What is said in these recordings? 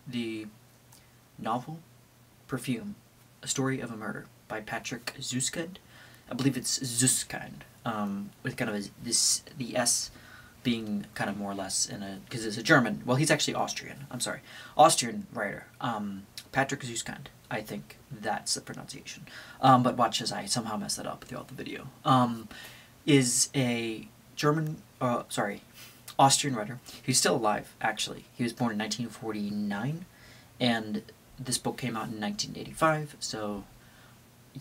the novel Perfume, A Story of a Murder by Patrick Süskind. I believe it's Süskind, with kind of the S being kind of more or less in a, because it's a German, well, he's actually Austrian, I'm sorry, Austrian writer, Patrick Süskind, I think that's the pronunciation, but watch as I somehow mess that up throughout the video, is a Austrian writer. He's still alive, actually. He was born in 1949, and this book came out in 1985, so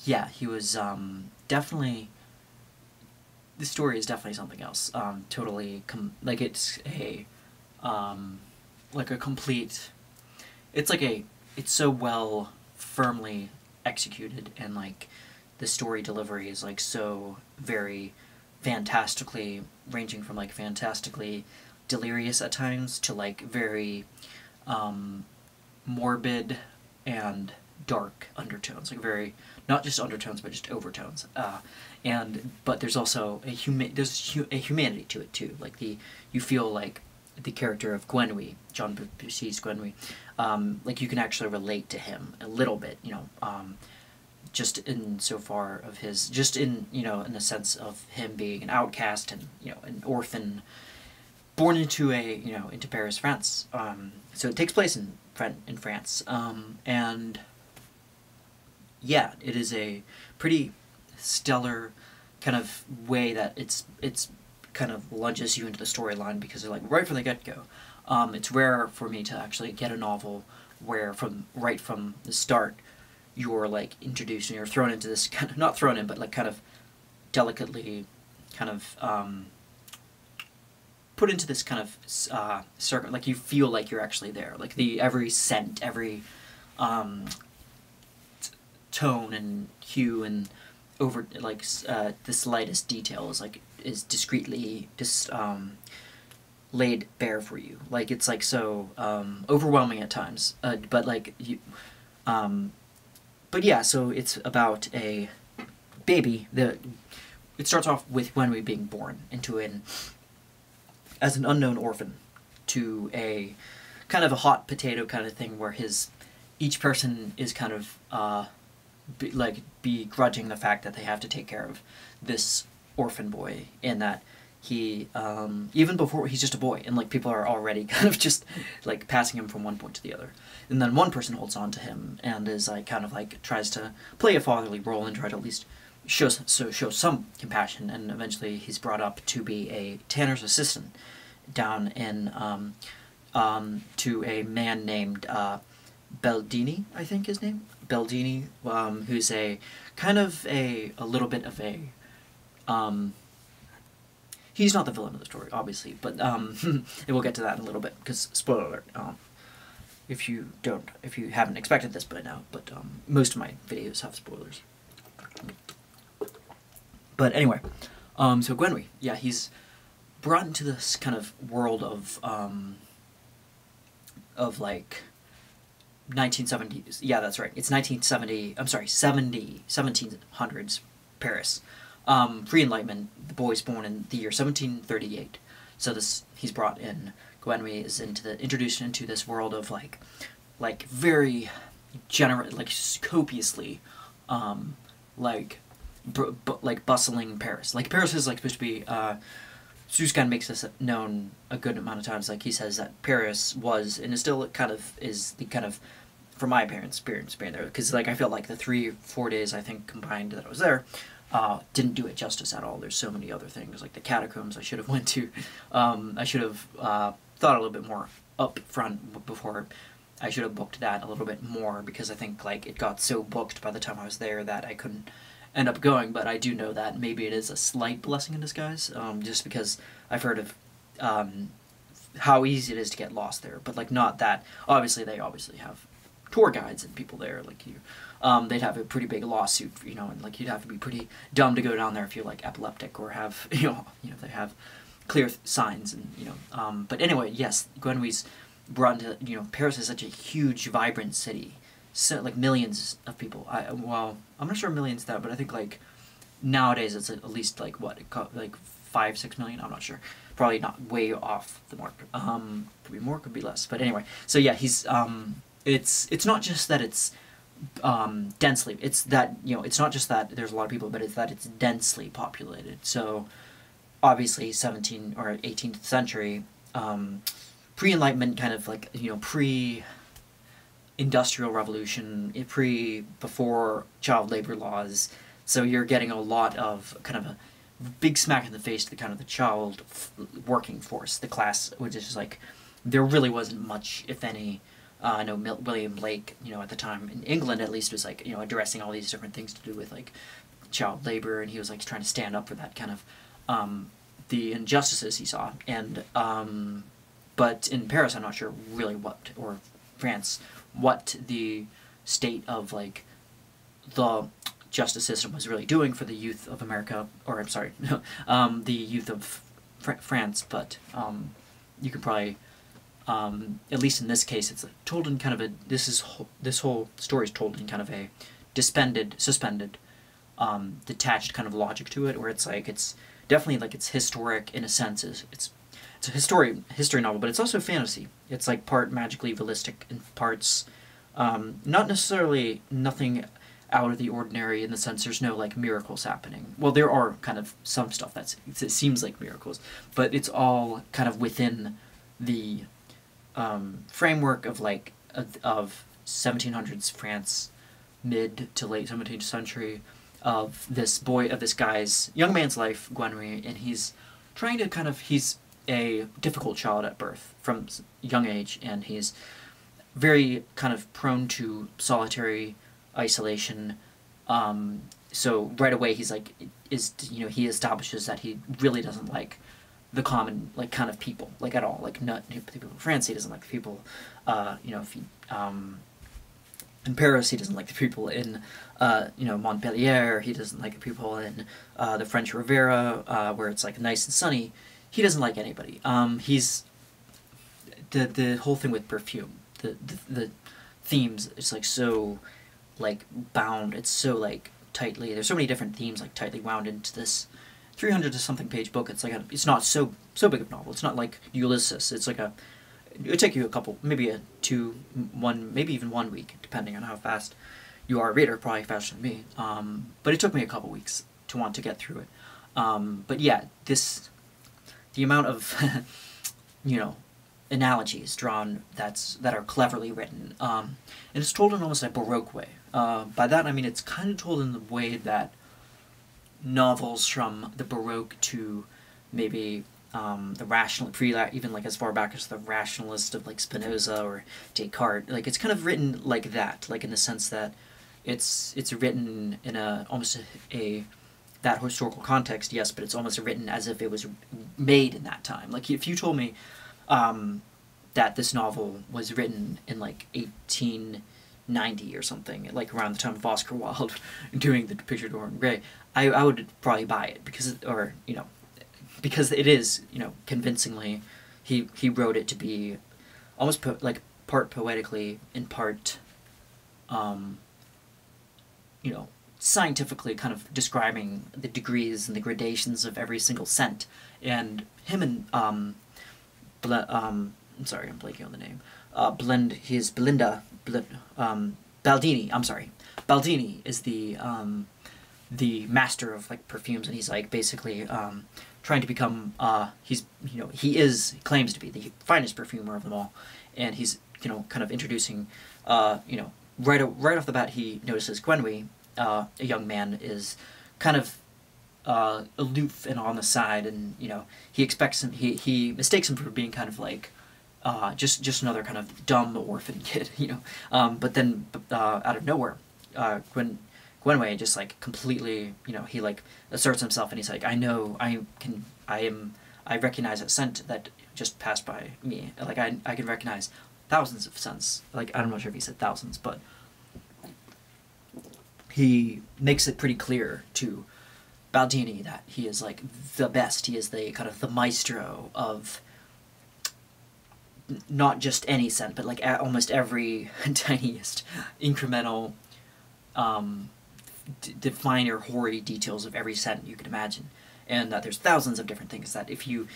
yeah, he was definitely, the story is definitely something else. Totally, like it's a, like a complete, it's like a, it's so well, firmly executed, and like, the story delivery is like so very fantastically, ranging from like fantastically delirious at times to like very, morbid and dark undertones, like very, not just undertones but just overtones, but there's also a humanity to it too, like you feel like the character of Gwenwy, John Baptiste Gwenwy, like you can actually relate to him a little bit, you know, just in so far of his, just in, you know, in the sense of him being an outcast and, you know, an orphan born into a, you know, into Paris, France. So it takes place in France, and yeah, it is a pretty stellar kind of way that it's kind of lunges you into the storyline, because they're like right from the get-go. It's rare for me to actually get a novel where right from the start you're like introduced and you're thrown into this kind of, not thrown in, but like kind of delicately kind of put into this kind of circle, like you feel like you're actually there, like every scent, every tone and hue and over, like the slightest detail is discreetly laid bare for you. Like it's like so overwhelming at times, but like you, but yeah, so it's about a baby. It starts off with Wenwy being born into as an unknown orphan to a kind of a hot potato kind of thing, where each person is kind of begrudging the fact that they have to take care of this orphan boy, in that he, even before, he's just a boy, and like people are already kind of just like passing him from one point to the other. And then one person holds on to him and is like kind of like tries to play a fatherly role and try to at least show some compassion, and eventually he's brought up to be a tanner's assistant down in to a man named Beldini, I think his name, Beldini, who's a kind of a little bit of a he's not the villain of the story, obviously, but and we'll get to that in a little bit, because spoiler alert, if you haven't expected this by now, but most of my videos have spoilers. But anyway, so Gwenwy, yeah, he's brought into this kind of world of like 1970s. Yeah, that's right. It's 1970. I'm sorry, 1700s Paris. Pre-Enlightenment. The boy's born in the year 1738. So he's brought in. Gwenwy is introduced into this world of like very generous, like copiously, like bustling Paris. Like Paris is like supposed to be. Süskind makes this known a good amount of times. Like he says that Paris was, and is still kind of, is the kind of, from my experience being there, because like I feel like the 3-4 days I think combined that I was there didn't do it justice at all. There's so many other things, like the catacombs I should have went to. I should have thought a little bit more up front before. I should have booked that a little bit more, because I think like it got so booked by the time I was there that I couldn't end up going. But I do know that maybe it is a slight blessing in disguise, just because I've heard of how easy it is to get lost there. But like not that, obviously they obviously have tour guides and people there, like you, they'd have a pretty big lawsuit, you know, and like you'd have to be pretty dumb to go down there if you're like epileptic or have, you know, they have clear signs, and you know, but anyway, yes, Gwenwy's brought into, you know, Paris is such a huge, vibrant city, so like millions of people. Well, I'm not sure millions that, but I think like nowadays it's at least like what, like 5-6 million. I'm not sure, probably not way off the mark. Could be more, could be less, but anyway. So yeah, he's it's not just that it's densely. It's that, you know, it's not just that there's a lot of people, but it's that it's densely populated. So obviously 17th or 18th century, pre-Enlightenment, kind of like, you know, pre-industrial revolution, before child labor laws. So you're getting a lot of kind of a big smack in the face to the kind of the child working force, the class, which is like, there really wasn't much, if any. I know William Blake, you know, at the time in England at least, was like, you know, addressing all these different things to do with like child labor, and he was like trying to stand up for that kind of the injustices he saw. And but in Paris, I'm not sure really what, or France, what the state of like the justice system was really doing for the youth of America, or I'm sorry, the youth of France. But you could probably, at least in this case, it's told in kind of a, this whole story is told in kind of a suspended, detached kind of logic to it, where it's like, it's definitely like, it's historic in a sense. It's a history novel, but it's also fantasy. It's like part magically realistic and parts not necessarily nothing out of the ordinary, in the sense there's no like miracles happening. Well, there are kind of some stuff it seems like miracles, but it's all kind of within the framework of like of 1700s France, mid to late 17th century, of this guy's young man's life, Gwenry, and he's trying to kind of, he's a difficult child at birth from young age, and he's very kind of prone to solitary isolation. So right away he's like, he establishes that he really doesn't like the common, like, kind of people, like, at all. Like, not the people in France, he doesn't like the people, if he, in Paris, he doesn't like the people in, Montpellier, he doesn't like the people in, the French Riviera, where it's, like, nice and sunny. He doesn't like anybody. He's, the whole thing with Perfume, the themes, it's, like, so, like, bound, it's so, like, tightly, there's so many different themes, like, tightly wound into this 300 to something page book. It's like it's not so big of a novel. It's not like Ulysses. It's like it would take you a couple, maybe maybe even 1 week, depending on how fast you are a reader, probably faster than me. But it took me a couple weeks to want to get through it. But yeah, the amount of, analogies drawn that are cleverly written, and it's told in almost a Baroque way. By that I mean it's kind of told in the way that novels from the Baroque to maybe the rational, even like as far back as the rationalist of like Spinoza or Descartes, like it's kind of written like that, like in the sense that it's written in almost that historical context, yes, but it's almost written as if it was made in that time. Like if you told me that this novel was written in like 1890 or something, like around the time of Oscar Wilde doing the Picture of Dorian Gray, I would probably buy it, because it is, convincingly, he wrote it to be almost part poetically and part, scientifically kind of describing the degrees and the gradations of every single scent. And him and, I'm sorry, I'm blanking on the name, Baldini, I'm sorry. Baldini is the master of like perfumes, and he's like basically trying to become he claims to be the finest perfumer of them all, and he's kind of introducing right off the bat he notices Gwenwy, a young man, is kind of aloof and on the side, and he expects him, he mistakes him for being kind of like just another kind of dumb orphan kid, but then out of nowhere, Gwenwy just like completely, he like asserts himself, and he's like, I recognize a scent that just passed by me. Like I can recognize thousands of scents. Like I'm not sure if he said thousands, but he makes it pretty clear to Baldini that he is like the best. He is the kind of the maestro of not just any scent, but like almost every tiniest incremental the finer, hoary details of every scent you could imagine. and that there's thousands of different things that if you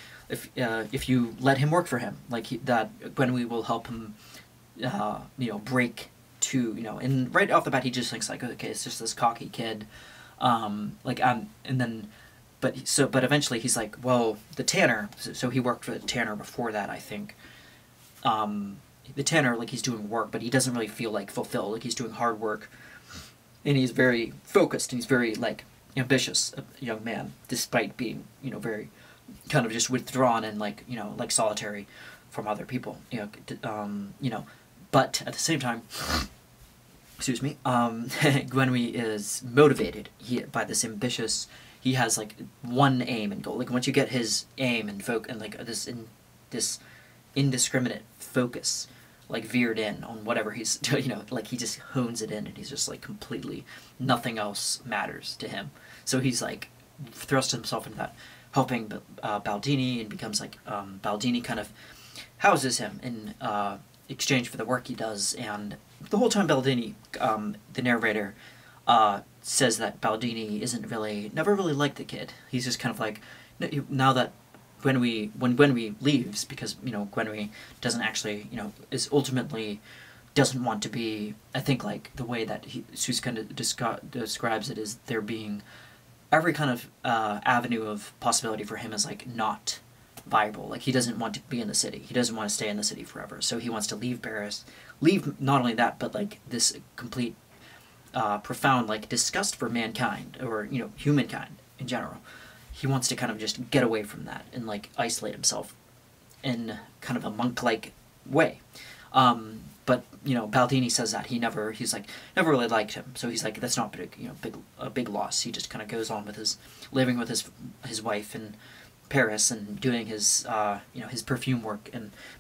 let him work for him, like that Gwenwy will help him, break to, and right off the bat he just thinks like, okay, it's just this cocky kid, and then. But eventually he's like, well, the tanner. So he worked for the tanner before that, I think. The tanner, like, he's doing work, but he doesn't really feel like fulfilled. Like, he's doing hard work, and he's very focused, and he's very like ambitious, a young man, despite being very kind of just withdrawn and like solitary from other people. But at the same time, excuse me, Gwenwy is motivated by this ambitious. He has like one aim and goal. Like once you get his aim and like this indiscriminate focus, like veered in on whatever he's like he just hones it in, and he's just like completely nothing else matters to him. So he's like thrust himself into that, helping Baldini, and becomes like Baldini kind of houses him in exchange for the work he does, and the whole time Baldini, the narrator, says that Baldini never really liked the kid. He's just kind of like, now that when Gwenwy leaves, because Gwenwy doesn't actually is ultimately doesn't want to be. I think like the way that Süskind describes it is there being every kind of avenue of possibility for him is like not viable. Like he doesn't want to be in the city. He doesn't want to stay in the city forever. So he wants to leave Paris. Leave not only that, but like this complete profound like disgust for mankind, or humankind in general. He wants to kind of just get away from that and like isolate himself in kind of a monk-like way. But Baldini says that he's like never really liked him. So he's like, that's not a big loss. He just kind of goes on with living with his wife in Paris and doing his his perfume work.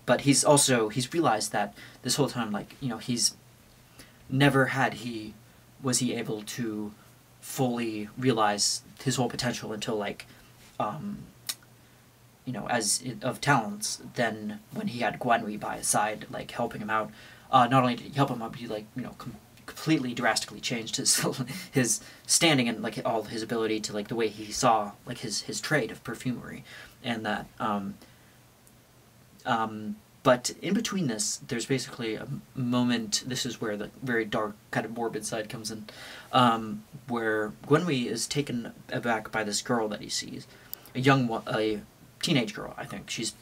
But he's realized that this whole time, like he's never was he able to fully realize his whole potential until like of talents. Then when he had Gwenwy by his side, like helping him out, not only did he help him out, but he like completely drastically changed his standing and like all his ability to like the way he saw like his trade of perfumery, and that but in between this, there's basically a moment. This is where the very dark, kind of morbid side comes in, where Gwenwy is taken aback by this girl that he sees, a teenage girl. I think she's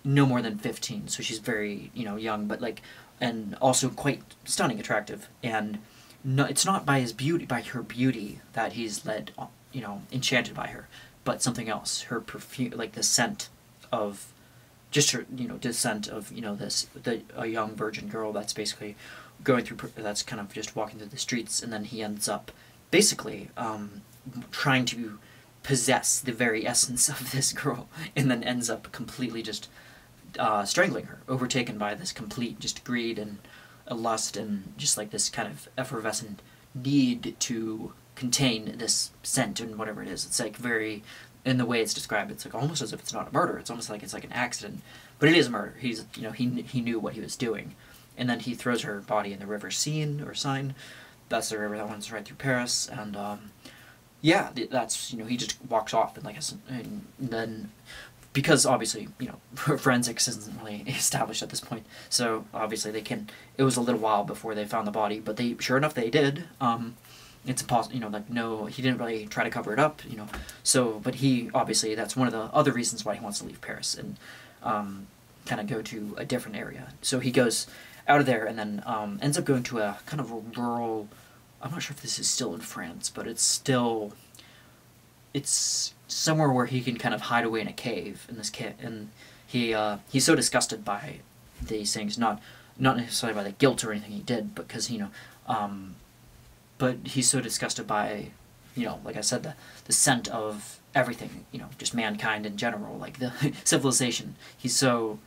no more than 15, so she's very young, but like, and also quite stunning, attractive. And no, it's not by her beauty that he's led, enchanted by her, but something else. Her perfume, like the scent of. Just her, descent of, a young virgin girl that's basically going through, that's kind of just walking through the streets, and then he ends up basically trying to possess the very essence of this girl, and then ends up completely just strangling her, overtaken by this complete just greed and a lust, and just like this kind of effervescent need to contain this scent and whatever it is. It's like very... in the way it's described, it's like almost as if it's not a murder. It's almost like it's like an accident, but it is a murder. He's he knew what he was doing, and then he throws her body in the river Seine. That's the river that runs right through Paris, and that's he just walks off, and and then because obviously forensics isn't really established at this point, so obviously it was a little while before they found the body, but sure enough they did. It's impossible, no, he didn't really try to cover it up, so, but he, obviously, that's one of the other reasons why he wants to leave Paris and, kind of go to a different area. So he goes out of there and then, ends up going to a kind of a rural, I'm not sure if this is still in France, but it's somewhere where he can kind of hide away in a cave, and he's so disgusted by these things, not necessarily by the guilt or anything he did, because, but he's so disgusted by, like I said, the scent of everything, just mankind in general, like the civilization. He's so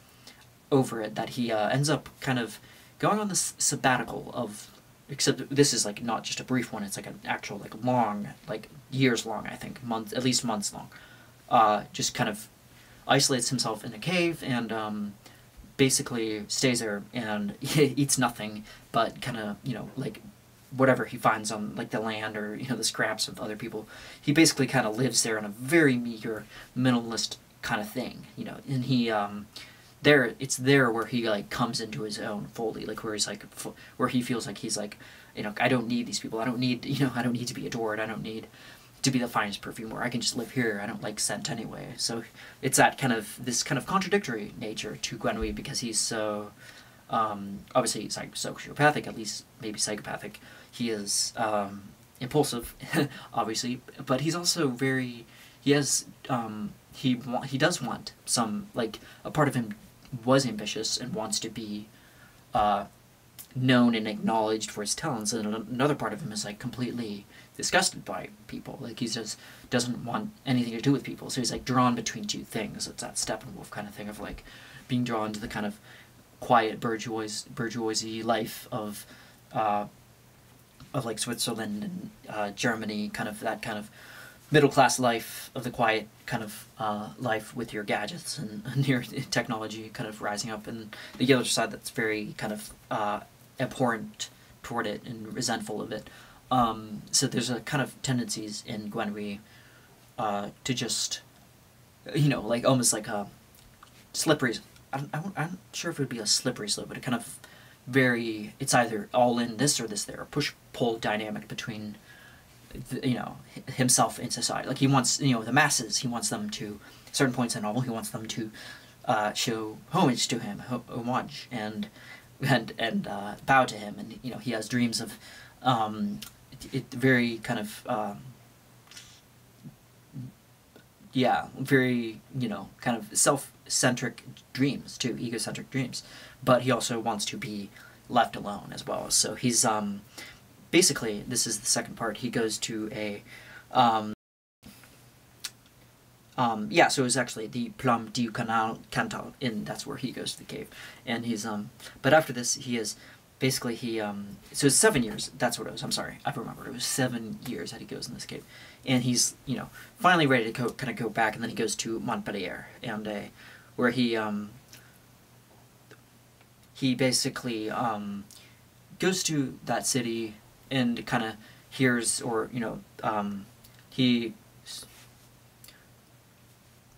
over it that he ends up kind of going on this sabbatical of, except this is like not just a brief one, it's like an actual like long, like years long, I think, at least months long. Just kind of isolates himself in a cave and basically stays there and eats nothing but kind of, like whatever he finds on like the land or the scraps of other people. He basically kind of lives there in a very meager, minimalist kind of thing, and he it's there where he like comes into his own fully, like where he's like where he feels like he's like, I don't need these people. I don't need I don't need to be adored. I don't need to be the finest perfumer. I can just live here. I don't like scent anyway. So it's that kind of this kind of contradictory nature to Gwenwy, because he's so obviously he's like sociopathic, at least maybe psychopathic. He is impulsive, obviously, but he's also very, he has he does want some, like, a part of him was ambitious and wants to be known and acknowledged for his talents, and another part of him is like completely disgusted by people. Like, he just doesn't want anything to do with people, so he's like drawn between two things. It's that Steppenwolf kind of thing of like being drawn to the kind of quiet bourgeoisie life of like Switzerland and Germany, kind of that kind of middle class life of the quiet kind of life with your gadgets and your technology kind of rising up, and the other side that's very kind of abhorrent toward it and resentful of it. So there's a kind of tendencies in Gwenwy to just, like almost like a slippery. I'm not sure if it would be a slippery slope, but it kind of it's either all in this or this there, a push-pull dynamic between, himself and society. Like, he wants, the masses, he wants them to, at certain points in the novel, he wants them to show homage to him, homage, and bow to him, and, he has dreams of, very kind of, very, kind of self-centric dreams, too, egocentric dreams. But he also wants to be left alone as well. So he's, basically, this is the second part, he goes to a, so it was actually the Plum du Cantal, and that's where he goes to the cave. And he's, but after this, he is, basically, so it's 7 years, that's what it was, I'm sorry, I remember, it was 7 years that he goes in this cave. And he's, finally ready to kind of go back, and then he goes to Montpellier, and, where he basically, goes to that city and kind of hears, or,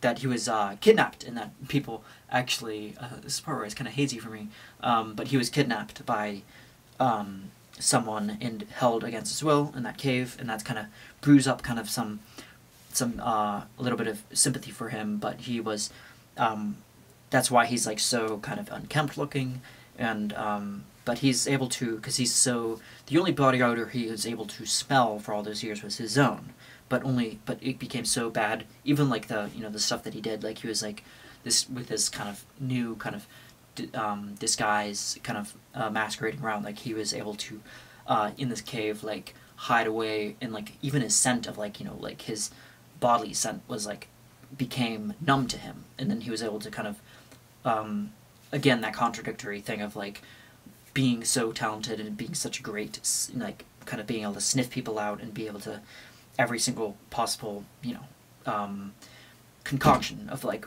that he was kidnapped, and that people actually, this is part where it's kind of hazy for me, but he was kidnapped by someone and held against his will in that cave, and that's kind of brews up kind of some a little bit of sympathy for him, but he was, that's why he's like so kind of unkempt looking, and but he's able to, because he's so, the only body odor he was able to smell for all those years was his own, but it became so bad, even like the, the stuff that he did, like he was like this, with this kind of new kind of disguise, kind of masquerading around, like he was able to, in this cave, like hide away, and like even his scent of like, like his bodily scent was like, became numb to him, and then he was able to kind of, again, that contradictory thing of like being so talented and being such a great, like, kind of being able to sniff people out and be able to, every single possible, concoction of like,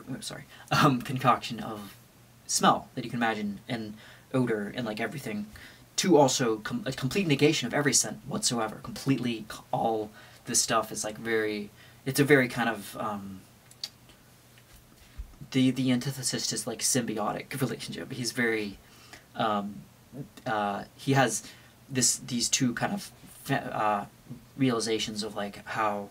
concoction of smell that you can imagine, and odor, and like everything, to also a complete negation of every scent whatsoever, completely, all this stuff is like it's a very kind of, the antithesis is like symbiotic relationship. He's very, he has these two kind of realizations of like how,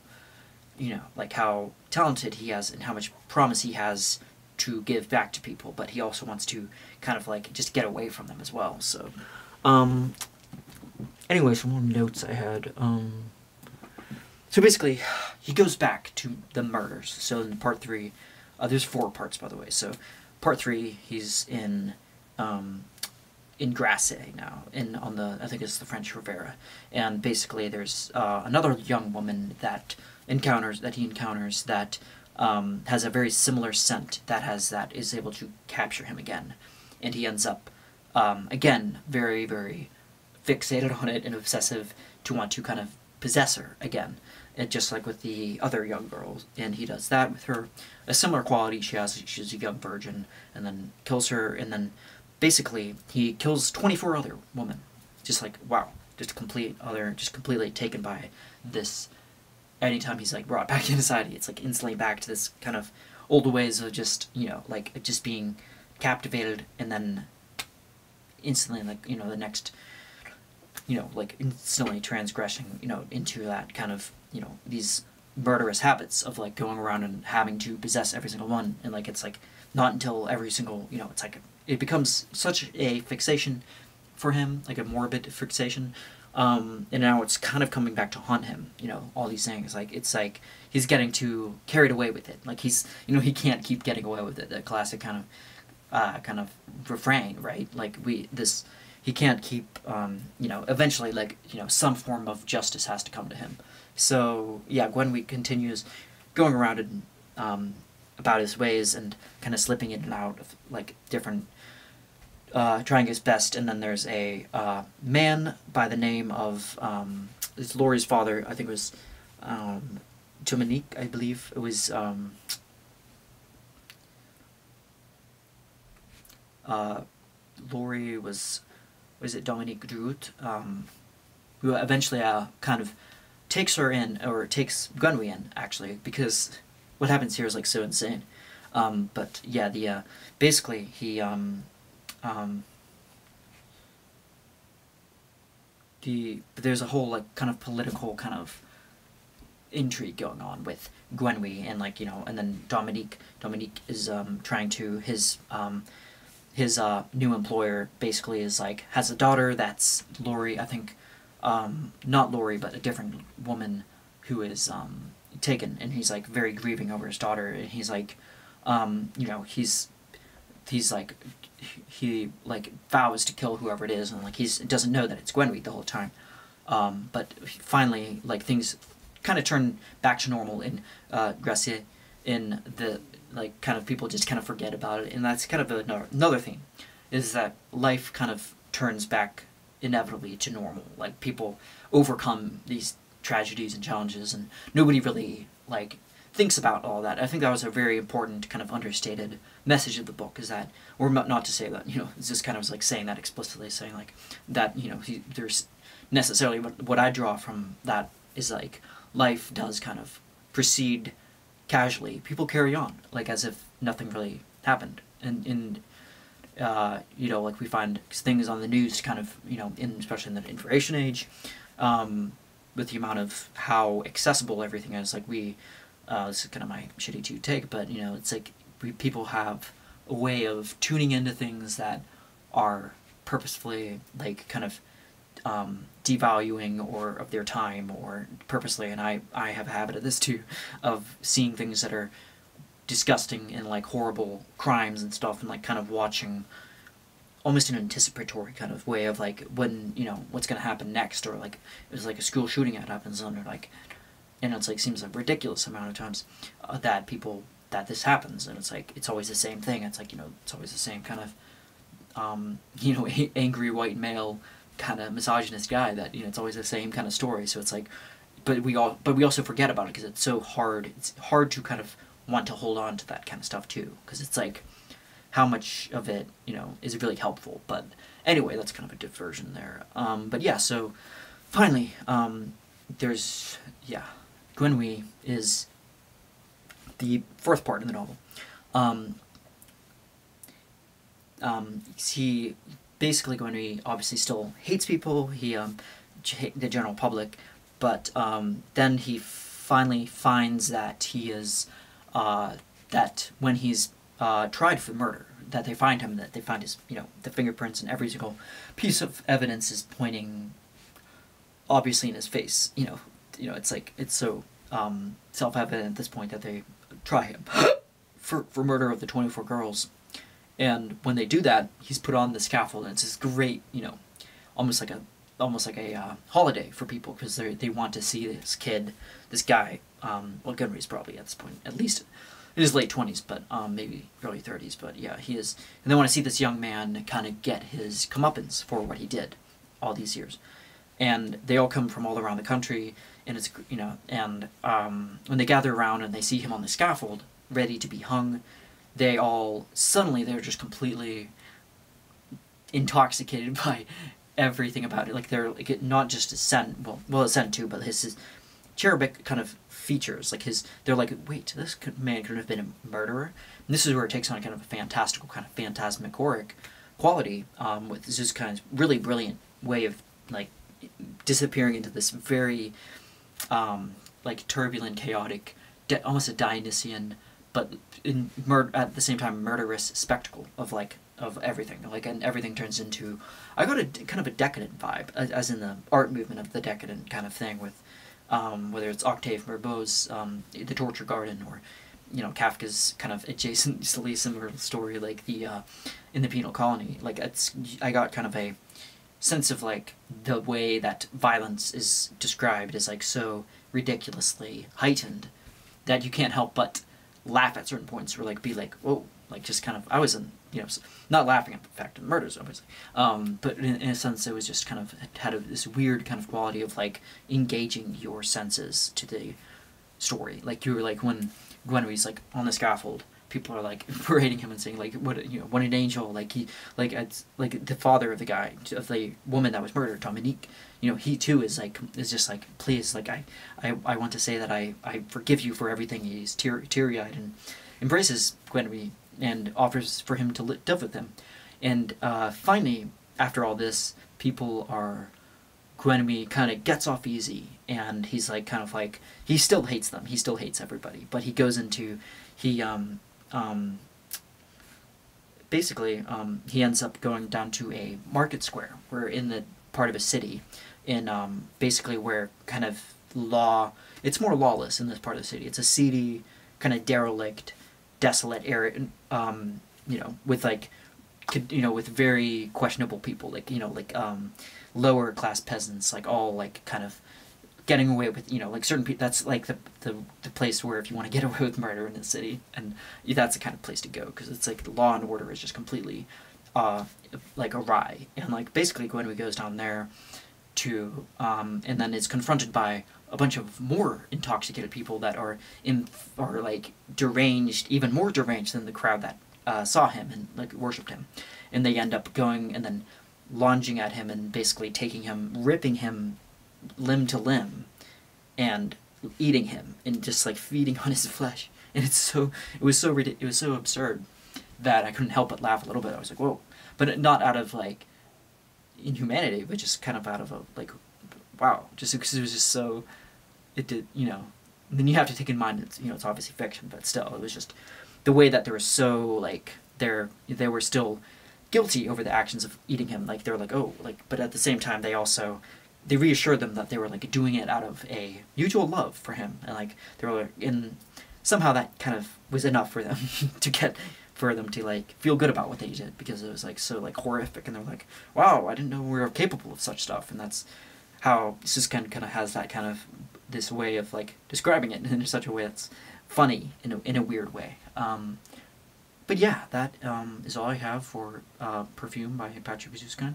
like how talented he has and how much promise he has to give back to people, but he also wants to kind of like just get away from them as well. So, anyway, some more notes I had. So basically, he goes back to the murders. So in part 3, there's 4 parts, by the way. So part 3, he's in Grasse now, on the, I think it's the French Riviera, and basically there's another young woman that he encounters that has a very similar scent that is able to capture him again, and he ends up again very, very fixated on it and obsessive to want to kind of possess her again. And just like with the other young girls, and he does that with her. A similar quality she's a young virgin, and then kills her, and then basically he kills 24 other women. Just like, wow, just completely taken by this. Anytime he's like brought back into society, it's like instantly back to this kind of old ways of just, you know, like just being captivated, and then instantly, like, you know, the next, you know, like instantly transgressing, you know, into that kind of, you know, these murderous habits of like going around and having to possess every single one. And like it's like not until every single, you know, it's like it becomes such a fixation for him, like a morbid fixation. And now it's kind of coming back to haunt him, you know, all these things. Like, it's like he's getting too carried away with it. Like, he's, you know, he can't keep getting away with it. The classic kind of refrain, right? Like, he can't keep, you know, eventually, like, you know, some form of justice has to come to him. So, yeah, Gwenwy continues going around and, about his ways and kind of slipping in and out of, like, different, trying his best. And then there's a man by the name of it's Laurie's father. I think it was Dominique, I believe. It was Laurie was it Dominique Droot, who eventually kind of takes her in, or takes Gwenwy in, actually, because what happens here is like so insane. But yeah, basically he there's a whole like kind of political kind of intrigue going on with Gwenwy, and like, you know, and then Dominique is trying to his new employer basically is like has a daughter that's Laurie, I think, not Laurie, but a different woman who is taken, and he's like very grieving over his daughter, and he's like, you know, he's like, he like vows to kill whoever it is, and like doesn't know that it's Gwenwy the whole time. But finally, like, things kind of turn back to normal in Gracie, in the, like, kind of people just kind of forget about it, and that's kind of another thing, is that life kind of turns back inevitably to normal. Like, people overcome these tragedies and challenges, and nobody really, like, thinks about all that. I think that was a very important kind of understated message of the book, is that, or not to say that, you know, it's just kind of like saying that explicitly, saying like that, you know, there's necessarily, what I draw from that is like life does kind of proceed casually. People carry on like as if nothing really happened, and you know, like we find things on the news kind of, you know, especially in the information age, with the amount of how accessible everything is. Like, this is kind of my shitty take, but, you know, it's like people have a way of tuning into things that are purposefully, like, kind of devaluing or of their time, or purposely, and I have a habit of this too, of seeing things that are disgusting and like horrible crimes and stuff, and like kind of watching almost an anticipatory kind of way of like when, you know, what's going to happen next, or like it's like a school shooting that happens, and they're like, and it's like seems like ridiculous amount of times that this happens, and it's like it's always the same thing. It's like, you know, it's always the same kind of you know, angry white male kind of misogynist guy, that, you know, it's always the same kind of story. So it's like, but we also forget about it because it's so hard. It's hard to kind of want to hold on to that kind of stuff too, because it's like how much of it, you know, is really helpful. But anyway, that's kind of a diversion there. But yeah, so finally, there's, yeah, Gwenwy is the fourth part in the novel. He basically, Gwenwy obviously still hates people, the general public, but then he finally finds that he is, that when he's tried for murder, that they find him, that they find his, you know, the fingerprints, and every single piece of evidence is pointing obviously in his face. You know, it's like, it's so self-evident at this point that they try him for murder of the 24 girls. And when they do that, he's put on the scaffold, and it's this great, you know, almost like a holiday for people, because they want to see this kid, this guy. Well, Gunry's probably at this point at least in his late 20s, but maybe early 30s. But yeah, he is, and they want to see this young man kind of get his comeuppance for what he did all these years. And they all come from all around the country, and it's, you know, and when they gather around and they see him on the scaffold, ready to be hung, they all, suddenly they're just completely intoxicated by everything about it. Like they're like not just his scent, well his scent too, but his cherubic kind of features. Like they're like, wait, this man could have been a murderer. And this is where it takes on a kind of a fantastical, kind of phantasmagoric quality, with this kind of really brilliant way of like disappearing into this very like turbulent, chaotic, almost a Dionysian, but at the same time murderous spectacle of like of everything. Like, and everything turns into, I got a kind of a decadent vibe, as in the art movement of the decadent kind of thing, with whether it's Octave Mirbeau's The Torture Garden, or you know, Kafka's kind of adjacently similar story, like the In the Penal Colony. Like I got kind of a sense of like the way that violence is described is like so ridiculously heightened that you can't help but laugh at certain points, or like be like, whoa, like just kind of, I was in, you know, not laughing at the fact of murders obviously, but in a sense it was just kind of had this weird kind of quality of like engaging your senses to the story. Like you were like, when Gwenry's like on the scaffold, people are like parading him and saying like, what, you know, what an angel, like he, like it's like the father of the guy, of the woman that was murdered, Dominique, you know, he too is like, is just like, please, like I want to say that I forgive you for everything. He's teary-eyed and embraces Gwenry and offers for him to live with him. And finally, after all this, people are, Gwenry kind of gets off easy, and he's like, kind of like, he still hates them, he still hates everybody, but he goes into, he basically he ends up going down to a market square, where in the part of a city, in basically where kind of it's more lawless in this part of the city. It's a seedy, kind of derelict, desolate area, you know, with like, you know, with very questionable people, like, you know, like lower class peasants, like all like kind of getting away with, you know, like certain people. That's like the place where if you want to get away with murder in the city, and that's the kind of place to go, because it's like the law and order is just completely like awry. And like basically Gwenry goes down there to and then is confronted by a bunch of more intoxicated people that are like deranged, even more deranged than the crowd that saw him and like worshipped him. And they end up going and then lunging at him and basically taking him, ripping him limb to limb, and eating him and just like feeding on his flesh. And it was so absurd that I couldn't help but laugh a little bit. I was like, whoa. But not out of like inhumanity, but just kind of out of a like, wow, just because it was just so, it did, you know. And then you have to take in mind it's, you know, it's obviously fiction, but still, it was just the way that they were so like, they were still guilty over the actions of eating him. Like they were like, oh, like, but at the same time they reassured them that they were like doing it out of a mutual love for him, and like they were in, somehow that kind of was enough for them for them to like feel good about what they did, because it was like so like horrific, and they're like, wow, I didn't know we were capable of such stuff. And that's how Süskind kind of has that kind of this way of like describing it in such a way that's funny in a weird way. But yeah, that is all I have for Perfume by Patrick Süskind.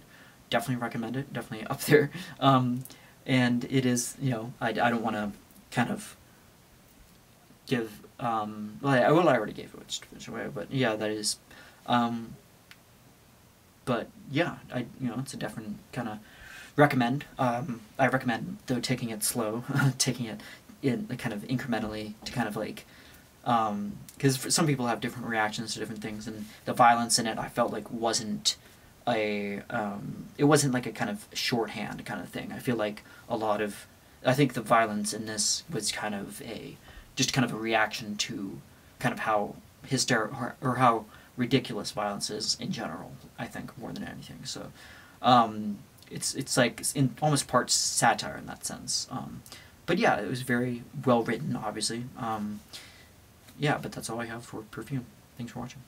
Definitely recommend it. Definitely up there. And it is, you know, I don't want to kind of give, well, I already gave it away, but yeah, that is, but yeah, you know, it's a different kind of recommend. I recommend, though, taking it slow, taking it in kind of incrementally to kind of like, because some people have different reactions to different things, and the violence in it I felt like wasn't it wasn't like a kind of shorthand kind of thing. I feel like I think the violence in this was kind of just kind of a reaction to kind of how or how ridiculous violence is in general, I think, more than anything. So it's like in almost part satire in that sense. But yeah, it was very well written, obviously. Yeah, but that's all I have for Perfume. Thanks for watching.